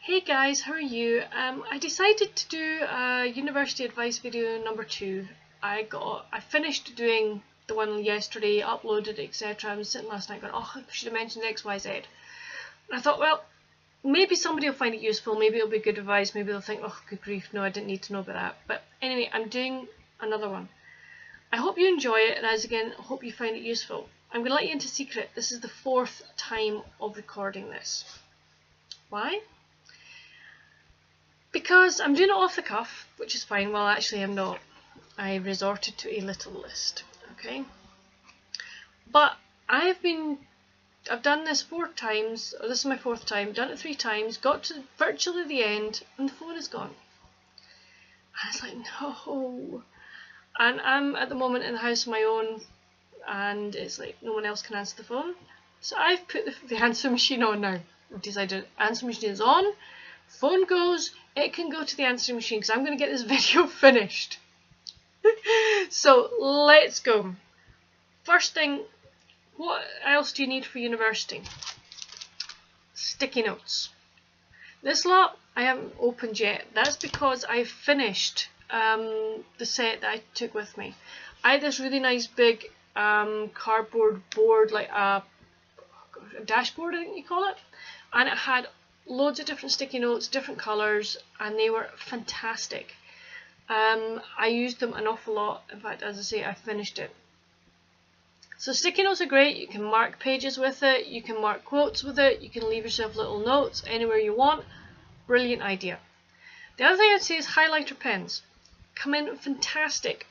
Hey guys, how are you? I decided to do a university advice video number 2. I finished doing the one yesterday, uploaded etc. I was sitting last night going, oh, I should have mentioned XYZ. And I thought, well, maybe somebody will find it useful, maybe it'll be good advice, maybe they'll think, oh good grief, no, I didn't need to know about that. But anyway, I'm doing another one. I hope you enjoy it, and as again, I hope you find it useful. I'm going to let you into a secret. This is the 4th time of recording this. Why? Because I'm doing it off the cuff, which is fine. Well, actually I'm not. I resorted to a little list, okay? But I've done this 4 times, or this is my 4th time, done it 3 times, got to virtually the end, and the phone is gone. I was like, no. And I'm at the moment in the house on my own, and it's like no one else can answer the phone. So I've put the answer machine on now. I've decided answer machine is on. Phone goes, it can go to the answering machine because I'm going to get this video finished. So let's go. First thing, what else do you need for university? Sticky notes. This lot I haven't opened yet. That's because I finished the set that I took with me. I had this really nice big cardboard board, like a dashboard I think you call it, and it had loads of different sticky notes, different colours, and they were fantastic. I used them an awful lot. In fact, as I say, I finished it. So sticky notes are great. You can mark pages with it, you can mark quotes with it, you can leave yourself little notes anywhere you want. Brilliant idea. The other thing I'd say is highlighter pens. Come in fantastic.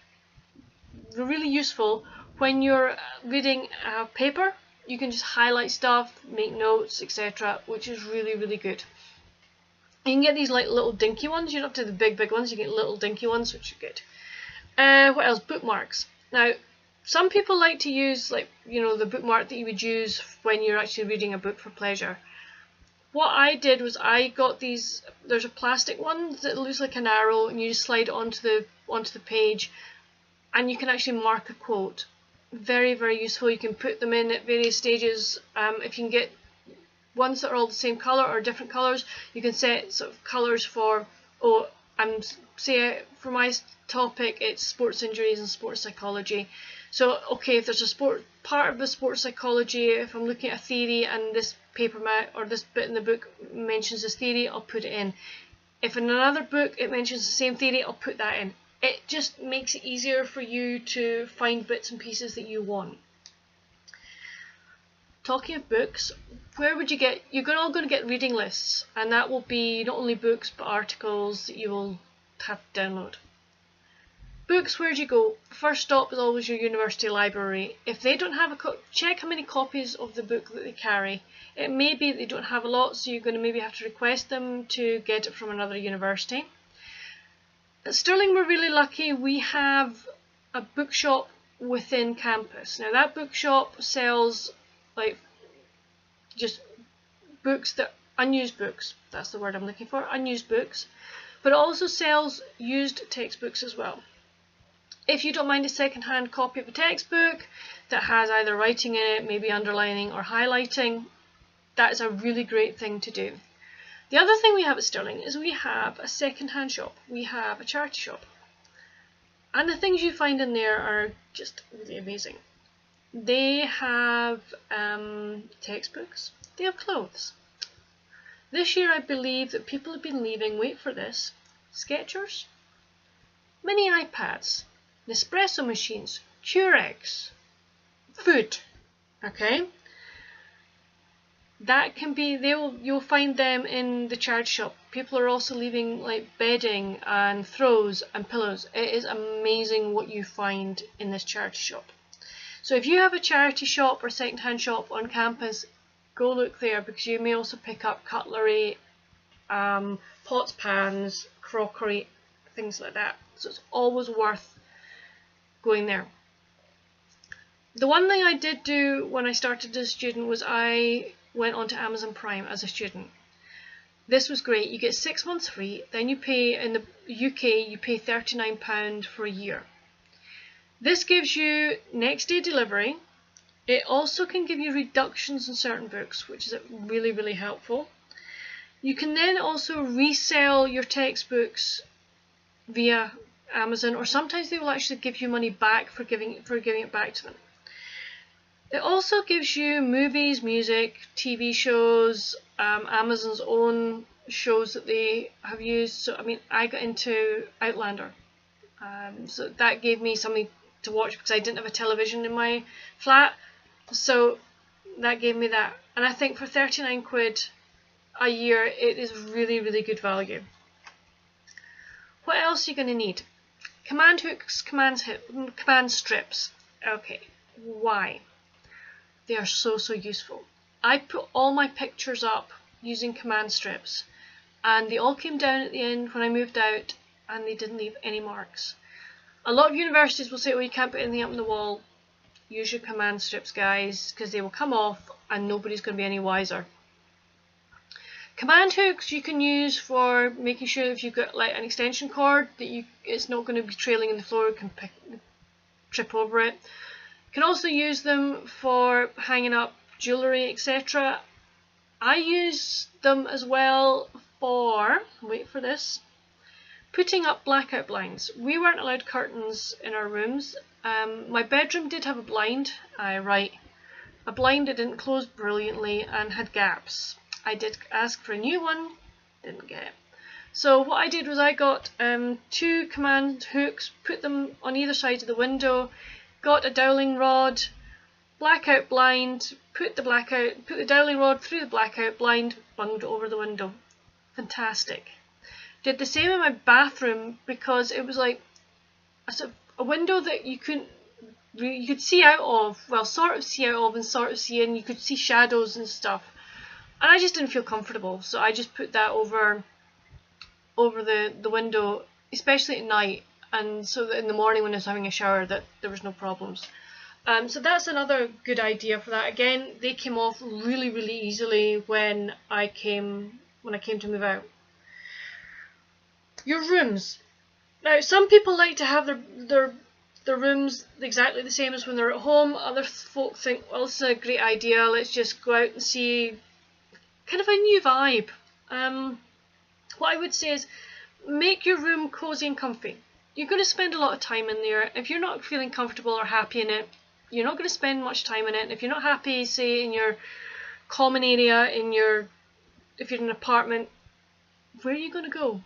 They're really useful when you're reading a paper. You can just highlight stuff, make notes, etc., which is really, really good. You can get these like little dinky ones. You don't have to do the big ones. You get little dinky ones, which are good. What else? Bookmarks. Now, some people like to use, like, you know, the bookmark that you would use when you're actually reading a book for pleasure. What I did was I got these. There's a plastic one that looks like an arrow, and you just slide onto the page, and you can actually mark a quote. Very, very useful. You can put them in at various stages. If you can get ones that are all the same colour or different colours, you can set sort of colours for, say for my topic it's sports injuries and sports psychology. So okay, if there's a part of the sports psychology, if I'm looking at a theory and this paper or this bit in the book mentions this theory, I'll put it in. If in another book it mentions the same theory, I'll put that in. It just makes it easier for you to find bits and pieces that you want. Talking of books, where would you get? You're all going to get reading lists, and that will be not only books but articles that you will have to download. Books, where do you go? First stop is always your university library. If they don't have check how many copies of the book that they carry. It may be that they don't have a lot, so you're going to maybe have to request them to get it from another university. At Stirling we're really lucky. We have a bookshop within campus. Now that bookshop sells like just books, unused books, that's the word I'm looking for, unused books, but it also sells used textbooks as well. If you don't mind a second-hand copy of a textbook that has either writing in it, maybe underlining or highlighting, that is a really great thing to do. The other thing we have at Stirling is we have a second-hand shop. We have a charity shop. And the things you find in there are just really amazing. They have textbooks. They have clothes. This year I believe that people have been leaving, wait for this, Skechers, mini iPads, Nespresso machines, Keurig, food, okay? That can be, you'll find them in the charity shop. People are also leaving like bedding and throws and pillows. It is amazing what you find in this charity shop. So if you have a charity shop or second-hand shop on campus, go look there, because you may also pick up cutlery, pots, pans, crockery, things like that. So it's always worth going there. The one thing I did do when I started as a student was I went onto Amazon Prime as a student. This was great. You get 6 months free, then you pay, in the UK, you pay £39 for a year. This gives you next day delivery. It also can give you reductions in certain books, which is really, really helpful. You can then also resell your textbooks via Amazon, or sometimes they will actually give you money back for giving it back to them. It also gives you movies, music, TV shows, Amazon's own shows that they have used. So I mean, I got into Outlander, so that gave me something to watch because I didn't have a television in my flat, so that gave me that. And I think for 39 quid a year, it is really, really good value. What else are you going to need? Command hooks, command strips. Okay, why? They are so useful. I put all my pictures up using command strips, and they all came down at the end when I moved out, and they didn't leave any marks. A lot of universities will say, oh, you can't put anything up on the wall. Use your command strips, guys, because they will come off and nobody's going to be any wiser. Command hooks you can use for making sure if you've got like an extension cord that it's not going to be trailing in the floor, you can trip over it. You can also use them for hanging up jewellery, etc. I use them as well for, wait for this, putting up blackout blinds. We weren't allowed curtains in our rooms. My bedroom did have a blind, a blind that didn't close brilliantly and had gaps. I did ask for a new one, didn't get it. So what I did was I got 2 command hooks, put them on either side of the window, got a dowling rod, blackout blind, put the dowling rod through the blackout blind, bunged it over the window. Fantastic. Did the same in my bathroom because it was like a window that you could see out of, well, sort of see out of and sort of see in. You could see shadows and stuff, and I just didn't feel comfortable, so I just put that over the window, especially at night, and so that in the morning when I was having a shower that there was no problems. So that's another good idea for that. Again, they came off really easily when I came to move out. Your rooms. Now, some people like to have their rooms exactly the same as when they're at home. Other folk think, well, this is a great idea, let's just go out and see kind of a new vibe. What I would say is make your room cozy and comfy. You're going to spend a lot of time in there. If you're not feeling comfortable or happy in it, you're not going to spend much time in it. If you're not happy, say, in your common area, if you're in an apartment, where are you going to go?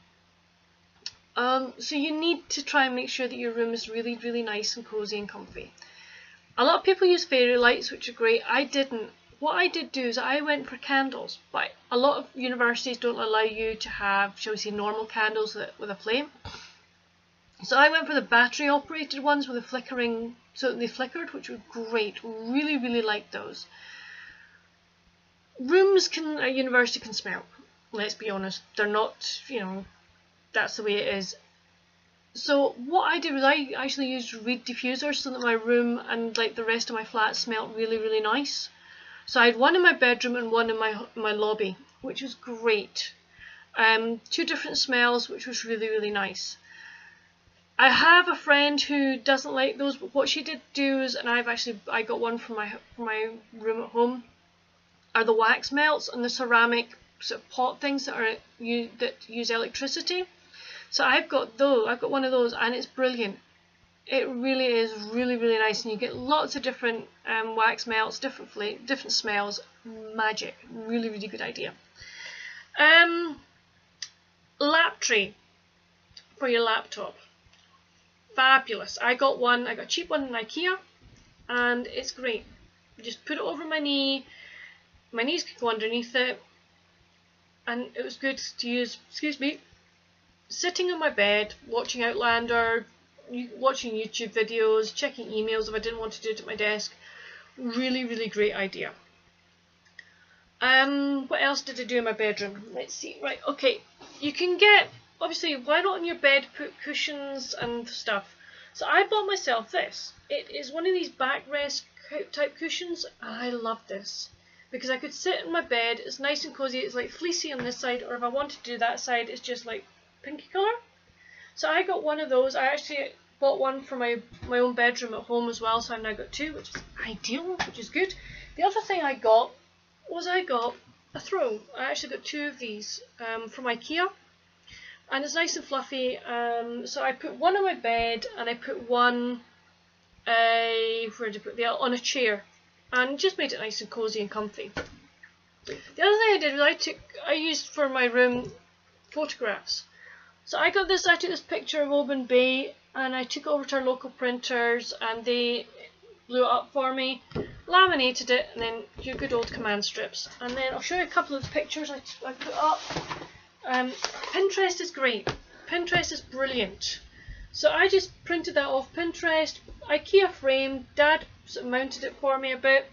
So you need to try and make sure that your room is really nice and cozy and comfy. A lot of people use fairy lights, which are great. I didn't. What I did do is I went for candles, but a lot of universities don't allow you to have, shall we say, normal candles with a flame. So I went for the battery operated ones with a flickering, so they flickered, which were great. Really liked those. Rooms at university can smell. Let's be honest, they're not, that's the way it is. So what I did was I actually used reed diffusers so that my room and like the rest of my flat smelled really nice. So I had one in my bedroom and one in my lobby, which was great. 2 different smells, which was really nice. I have a friend who doesn't like those, but what she did do is, and I got one for my room at home, are the wax melts and the ceramic sort of pot things that use electricity. So I've got one of those, and it's brilliant. It really is really nice, and you get lots of different wax melts, different smells. Magic. Really good idea. Lap tray for your laptop. Fabulous. I got a cheap one in IKEA, and it's great. You just put it over my knee. My knees could go underneath it, and it was good to use. Excuse me. Sitting on my bed, watching Outlander, watching YouTube videos, checking emails if I didn't want to do it at my desk. Really great idea. What else did I do in my bedroom? Let's see. Right, okay. You can get, obviously, why not on your bed put cushions and stuff? So I bought myself this. It is one of these backrest type cushions, and I love this because I could sit in my bed. It's nice and cozy. It's like fleecy on this side, or if I wanted to do that side, it's just like pinky colour. So I got one of those. I actually bought one for my own bedroom at home as well, so I've now got 2, which is ideal, which is good. The other thing I got a throw. I actually got 2 of these from IKEA, and it's nice and fluffy. So I put one on my bed, and I put one where did I put the on a chair, and just made it nice and cozy and comfy. The other thing I did was I used for my room photographs. So I took this picture of Oban Bay, and I took it over to our local printers, and they blew it up for me, laminated it, and then your good old command strips. And then I'll show you a couple of pictures I put up. Pinterest is great. Pinterest is brilliant. So I just printed that off Pinterest, IKEA frame. Dad sort of mounted it for me a bit,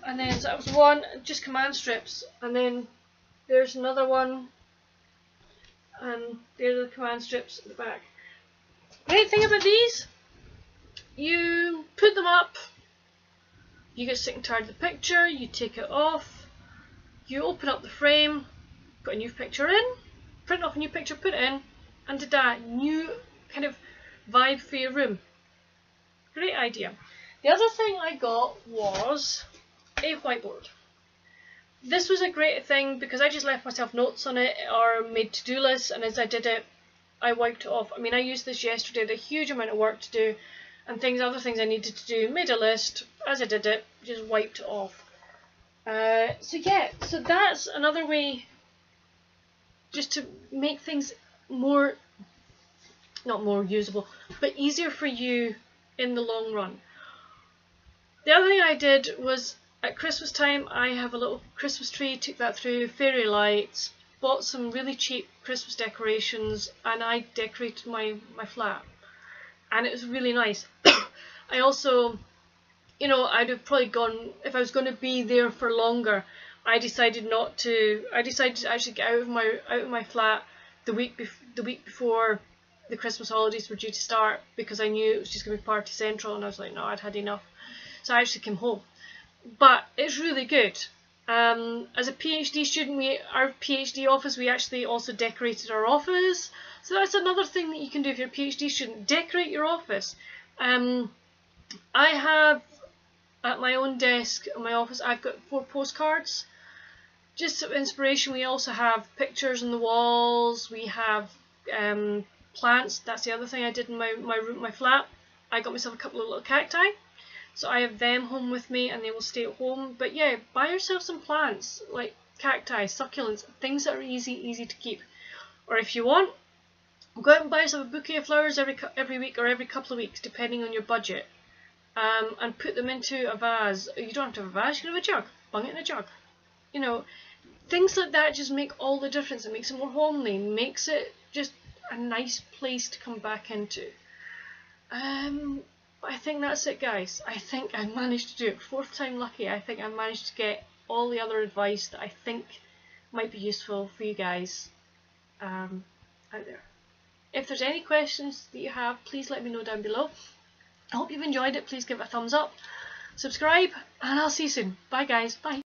and then so that was one, just command strips, and then there's another one, and there are the command strips at the back. Great thing about these, you put them up, you get sick and tired of the picture, you take it off, you open up the frame, put a new picture in, print off a new picture, put it in, and ta-da, new kind of vibe for your room. Great idea. The other thing I got was a whiteboard. This was a great thing because I just left myself notes on it or made to-do lists, and as I did it, I wiped it off. I mean, I used this yesterday, had a huge amount of work to do, and other things I needed to do, made a list, as I did it, just wiped it off. So yeah, so that's another way just to make things more, not more usable, but easier for you in the long run. The other thing I did was, at Christmas time, I have a little Christmas tree, took that through, fairy lights, bought some really cheap Christmas decorations, and I decorated my flat. And it was really nice. I also, you know, I'd have probably gone, if I was going to be there for longer, I decided to actually get out of my flat the week before the Christmas holidays were due to start, because I knew it was just going to be party central, and I was like, no, I'd had enough. So I actually came home. But it's really good. As a PhD student, our PhD office, we actually also decorated our office. So that's another thing that you can do if you're a PhD student, decorate your office. I have, at my own desk in my office, I've got 4 postcards. Just of inspiration. We also have pictures on the walls. We have plants. That's the other thing I did in my flat. I got myself a couple of little cacti. So I have them home with me, and they will stay at home. But yeah, buy yourself some plants, like cacti, succulents, things that are easy to keep. Or if you want, go out and buy yourself a bouquet of flowers every week or every couple of weeks, depending on your budget. And put them into a vase. You don't have to have a vase, you can have a jug. Bung it in a jug. You know, things like that just make all the difference. It makes it more homely, makes it just a nice place to come back into. I think that's it, guys. I think I managed to do it. 4th time lucky. I think I managed to get all the other advice that I think might be useful for you guys out there. If there's any questions that you have, please let me know down below. I hope you've enjoyed it. Please give it a thumbs up, subscribe, and I'll see you soon. Bye guys. Bye.